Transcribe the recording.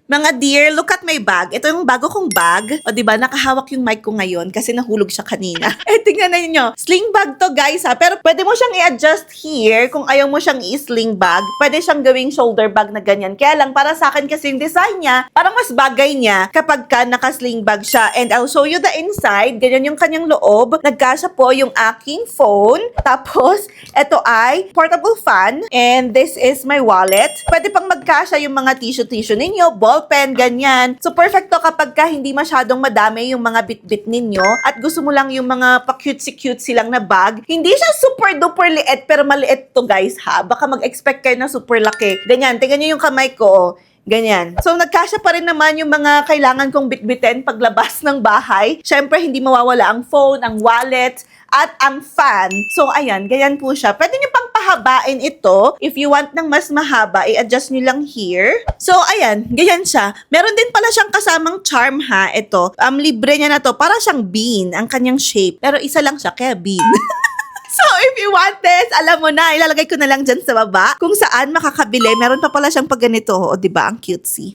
Mga dear, look at my bag. Ito yung bago kong bag. O, diba, nakahawak yung mic ko ngayon kasi nahulog siya kanina. Tingnan na ninyo. Sling bag to, guys, ha. Pero pwede mo siyang i-adjust here kung ayaw mo siyang i-sling bag. Pwede siyang gawing shoulder bag na ganyan. Kaya lang, para sa akin kasi yung design niya, parang mas bagay niya kapag ka naka-sling bag siya. And I'll show you the inside. Ganyan yung kanyang loob. Nagkasya po yung aking phone. Tapos, ito ay portable fan. And this is my wallet. Pwede pang magkasya yung mga tissue ninyo, ballpen, ganyan. So, perfecto kapag ka hindi masyadong madami yung mga bit-bit ninyo at gusto mo lang yung mga pa-cutesy-cutesy lang na bag. Hindi siya super-duper liit, pero maliit to, guys, ha? Baka mag-expect kayo na super laki. Ganyan, tingnan nyo yung kamay ko, oh. Ganyan. So, nagkasya pa rin naman yung mga kailangan kong bitbitin paglabas ng bahay. Siyempre, hindi mawawala ang phone, ang wallet, at ang fan. So, ayan, ganyan po siya. Pwede nyo pang pahabain ito. If you want ng mas mahaba, i-adjust nyo lang here. So, ayan, ganyan siya. Meron din pala siyang kasamang charm, ha. Ito, libre niya na to. Para siyang bean, ang kanyang shape. Pero isa lang siya, kaya bean. So, if you want this, alam mo na, ilalagay ko na lang dyan sa baba kung saan makakabili. Meron pa pala siyang pag ganito, o diba, ang cutesy.